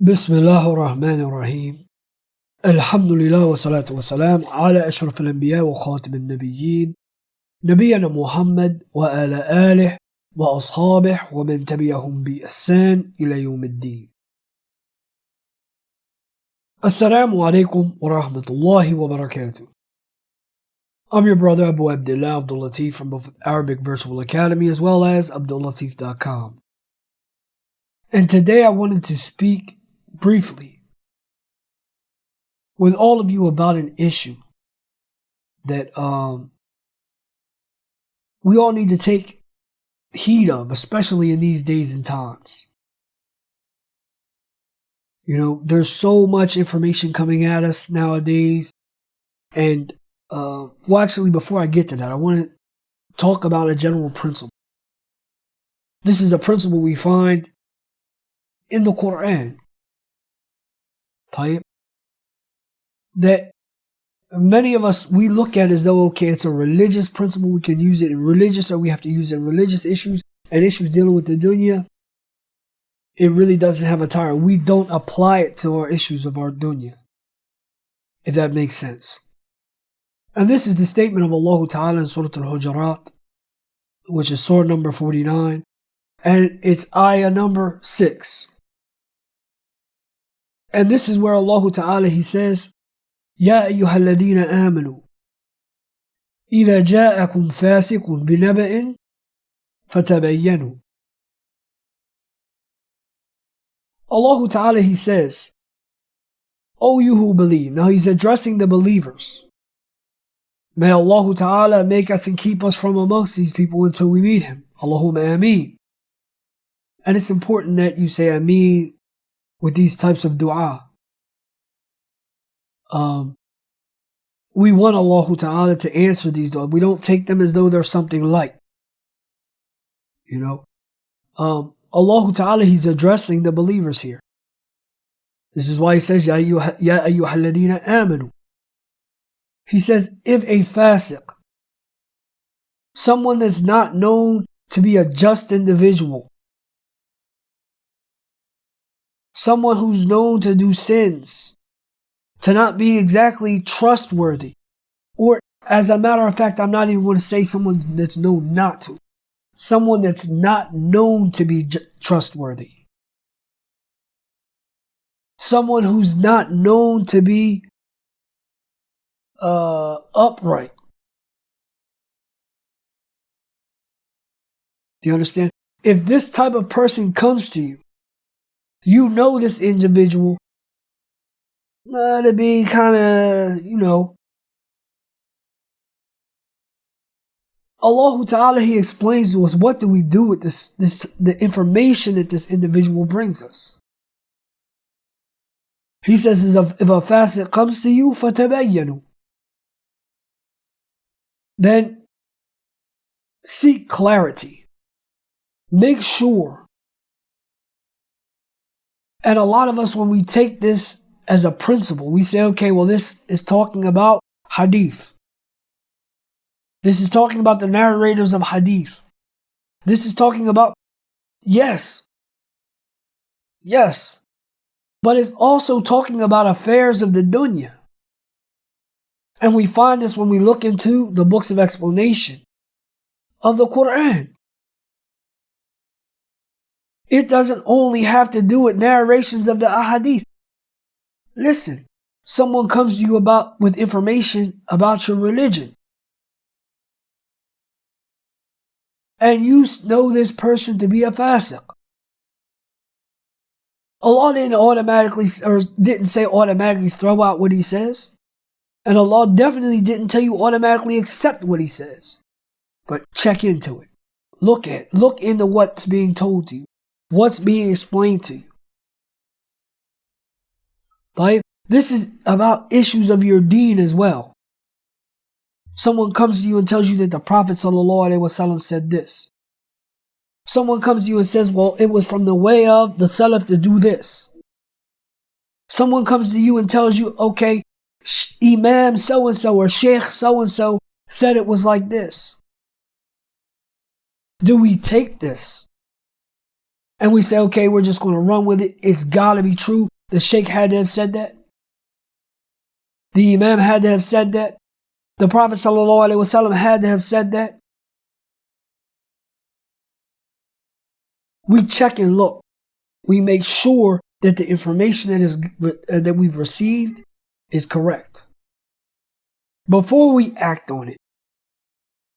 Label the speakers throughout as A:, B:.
A: بسم الله الرحمن الرحيم. الحمد لله والصلاة والسلام على أشرف الأنبياء وخاتم النبيين نبينا محمد وعلى آله وأصحابه ومن تبعهم بإحسان إلى يوم الدين. Assalamu alaikum wa rahmatullahi wa barakatuh. I'm your brother Abu Abdul-Lateef from both Arabic Virtual Academy as well as Abdul-Lateef.com. And today I wanted to speak briefly with all of you about an issue that we all need to take heed of, especially in these days and times. You know, there's so much information coming at us nowadays. And, actually, before I get to that, I want to talk about a general principle. This is a principle we find in the Quran. That many of us, we look at as though, okay, it's a religious principle. We can use it in religious, or we have to use it in religious issues and issues dealing with the dunya. It really doesn't have a tire. We don't apply it to our issues of our dunya, if that makes sense. And this is the statement of Allah Ta'ala in Surah Al-Hujurat, which is surah number 49, and it's ayah number 6. And this is where Allah Ta'ala, He says, يا أيها الذين آمنوا إذا جاءكم فاسق بنبأ فتبينوا. Allah Ta'ala, He says, O you who believe. Now He's addressing the believers. May Allah Ta'ala make us and keep us from amongst these people until we meet Him. Allahumma ameen. And it's important that you say ameen with these types of dua. We want Allah Ta'ala to answer these dua. We don't take them as though they're something light. You know, Allah Ta'ala, He's addressing the believers here. This is why He says, Ya ayyuhalladina amanu. He says, if a fasiq, someone that's not known to be a just individual, someone who's known to do sins, to not be exactly trustworthy, or as a matter of fact, I'm not even going to say someone that's known not to, someone that's not known to be trustworthy, someone who's not known to be upright. Do you understand? If this type of person comes to you, you know this individual to be kind of, Allah Ta'ala, He explains to us, what do we do with the information that this individual brings us? He says, if a fasiq comes to you, فَتَبَيَّنُوا. Then seek clarity. Make sure. And a lot of us, when we take this as a principle, we say, okay, well, this is talking about hadith. This is talking about the narrators of hadith. This is talking about, yes, but it's also talking about affairs of the dunya. And we find this when we look into the books of explanation of the Quran. It doesn't only have to do with narrations of the ahadith. Listen, someone comes to you with information about your religion, and you know this person to be a fasiq. Allah didn't say automatically throw out what He says. And Allah definitely didn't tell you automatically accept what He says. But check into it. Look into what's being told to you. What's being explained to you. This is about issues of your deen as well. Someone comes to you and tells you that the Prophet ﷺ said this. Someone comes to you and says, well, it was from the way of the Salaf to do this. Someone comes to you and tells you, okay, Imam so-and-so or Sheikh so-and-so said it was like this. Do we take this and we say, okay, we're just going to run with it? It's got to be true. The Sheikh had to have said that. The Imam had to have said that. The Prophet ﷺ had to have said that. We check and look. We make sure that the information that we've received is correct before we act on it,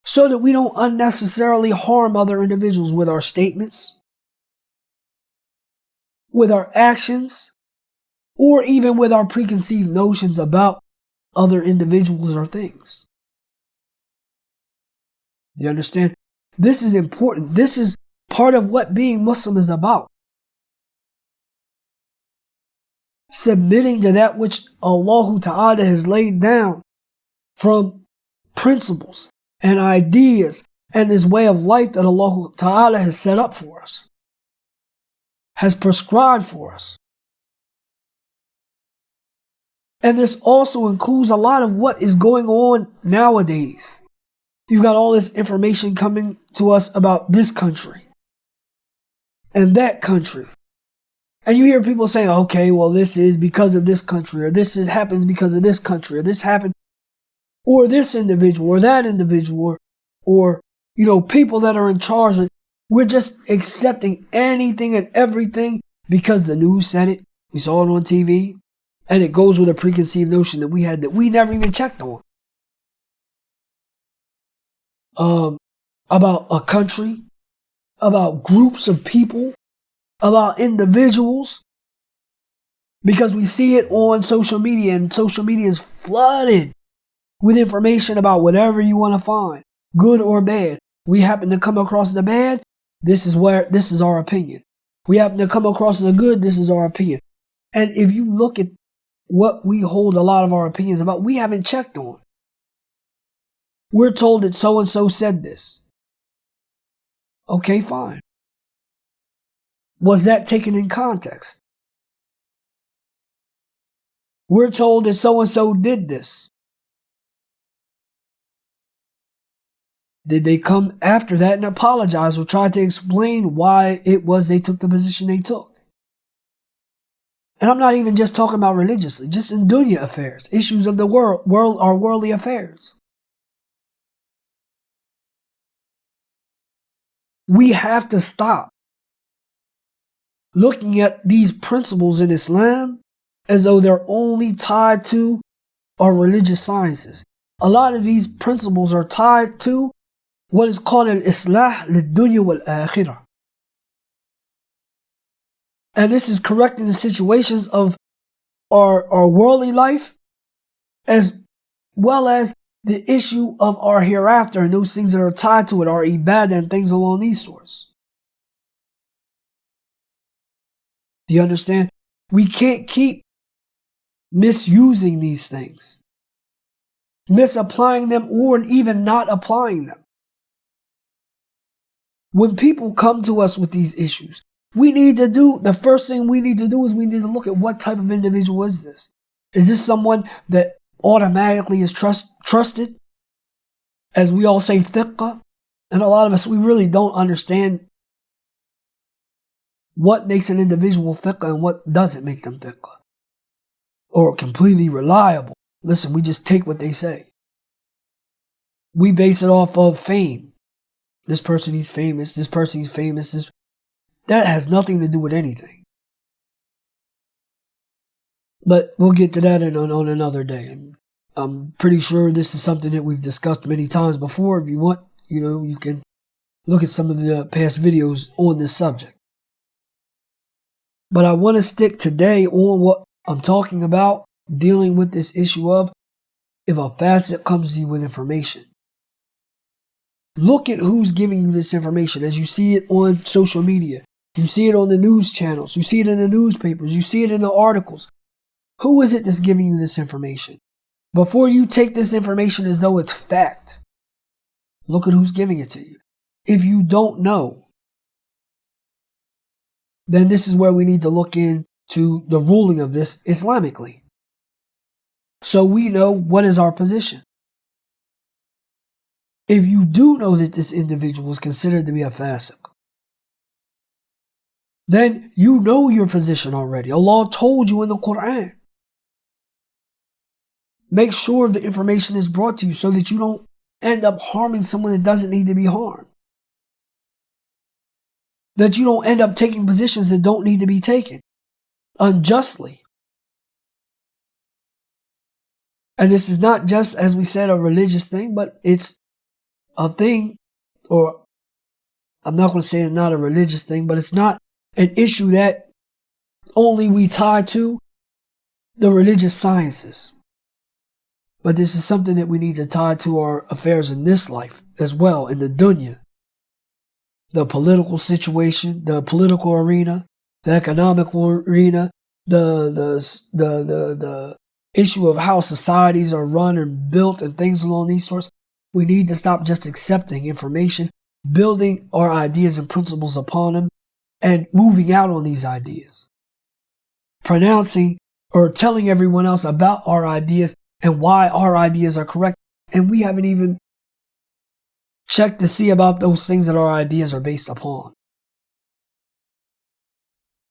A: so that we don't unnecessarily harm other individuals with our statements, with our actions, or even with our preconceived notions about other individuals or things. You understand? This is important. This is part of what being Muslim is about. Submitting to that which Allah Ta'ala has laid down from principles and ideas and this way of life that Allah Ta'ala has set up for us, has prescribed for us. And this also includes a lot of what is going on nowadays. You've got all this information coming to us about this country and that country. And you hear people saying, okay, well, this is because of this country, or happens because of this country, or this happened, or this individual, or that individual, or people that are in charge. We're just accepting anything and everything because the news said it. We saw it on TV. And it goes with a preconceived notion that we had that we never even checked on. About a country, about groups of people, about individuals. Because we see it on social media, and social media is flooded with information about whatever you want to find, good or bad. We happen to come across the bad, this is our opinion. We happen to come across the good, this is our opinion. And if you look at what we hold a lot of our opinions about, we haven't checked on. We're told that so-and-so said this. Okay, fine. Was that taken in context? We're told that so-and-so did this. Did they come after that and apologize or try to explain why it was they took the position they took? And I'm not even just talking about religiously, just in dunya affairs, issues of the world, our worldly affairs. We have to stop looking at these principles in Islam as though they're only tied to our religious sciences. A lot of these principles are tied to what is called al-islah lid-dunya wal-akhirah. And this is correcting the situations of our worldly life as well as the issue of our hereafter and those things that are tied to it, our ibadah and things along these sorts. Do you understand? We can't keep misusing these things, misapplying them, or even not applying them. When people come to us with these issues, the first thing we need to do is we need to look at what type of individual is this. Is this someone that automatically is trusted? As we all say, thiqqa. And a lot of us, we really don't understand what makes an individual thiqqa and what doesn't make them thiqqa. Or completely reliable. Listen, we just take what they say. We base it off of fame. This person, he's famous. This person, he's famous. That has nothing to do with anything. But we'll get to that on another day. And I'm pretty sure this is something that we've discussed many times before. If you want, you can look at some of the past videos on this subject. But I want to stick today on what I'm talking about, dealing with this issue of if a fasiq comes to you with information. Look at who's giving you this information as you see it on social media. You see it on the news channels. You see it in the newspapers. You see it in the articles. Who is it that's giving you this information? Before you take this information as though it's fact, look at who's giving it to you. If you don't know, then this is where we need to look into the ruling of this Islamically. So we know what is our position. If you do know that this individual is considered to be a fasiq, then you know your position already. Allah told you in the Quran. Make sure the information is brought to you so that you don't end up harming someone that doesn't need to be harmed. That you don't end up taking positions that don't need to be taken unjustly. And this is not just, as we said, a religious thing, but it's a thing, or I'm not going to say it's not a religious thing, but it's not an issue that only we tie to the religious sciences. But this is something that we need to tie to our affairs in this life as well, in the dunya. The political situation, the political arena, the economic arena, the issue of how societies are run and built and things along these sorts. We need to stop just accepting information, building our ideas and principles upon them, and moving out on these ideas. Pronouncing or telling everyone else about our ideas and why our ideas are correct. And we haven't even checked to see about those things that our ideas are based upon.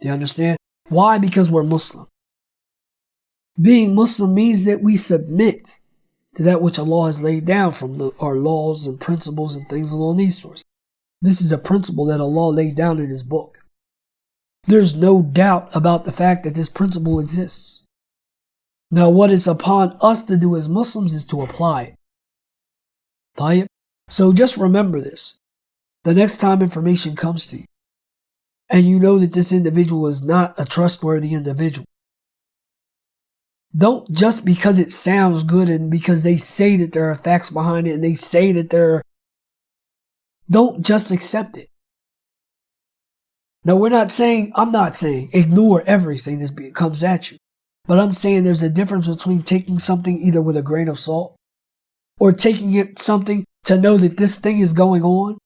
A: Do you understand? Why? Because we're Muslim. Being Muslim means that we submit to that which Allah has laid down from our laws and principles and things along these sorts. This is a principle that Allah laid down in His book. There's no doubt about the fact that this principle exists. Now, what it's upon us to do as Muslims is to apply it. So just remember this. The next time information comes to you, and you know that this individual is not a trustworthy individual, don't just because it sounds good and because they say that there are facts behind it and they say that don't just accept it. Now, I'm not saying ignore everything that comes at you. But I'm saying there's a difference between taking something either with a grain of salt or taking something to know that this thing is going on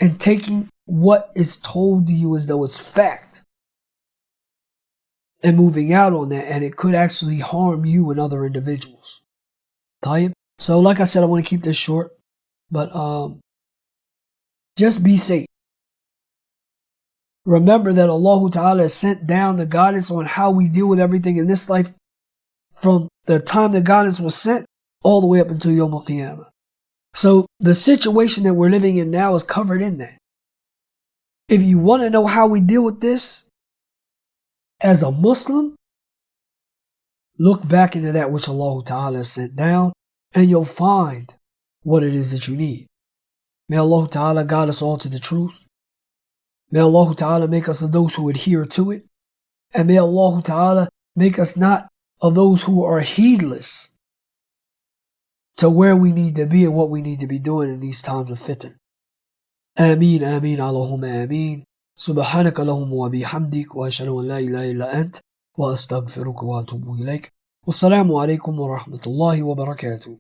A: and taking what is told to you as though it's fact and moving out on that, and it could actually harm you and other individuals. So like I said, I want to keep this short, but just be safe. Remember that Allah Ta'ala has sent down the guidance on how we deal with everything in this life from the time the guidance was sent all the way up until Yawm al-Qiyamah. So the situation that we're living in now is covered in that. If you want to know how we deal with this as a Muslim, look back into that which Allah Ta'ala has sent down and you'll find what it is that you need. May Allah Ta'ala guide us all to the truth. May Allah Ta'ala make us of those who adhere to it. And may Allah Ta'ala make us not of those who are heedless to where we need to be and what we need to be doing in these times of fitan. Ameen, ameen, Allahumma ameen. Subhanaka Allahumma wa bihamdik wa ashhadu an la ilaha illa ant wa astaghfiruka wa atubu ilayk. Wassalamu alaikum wa rahmatullahi wa barakatuh.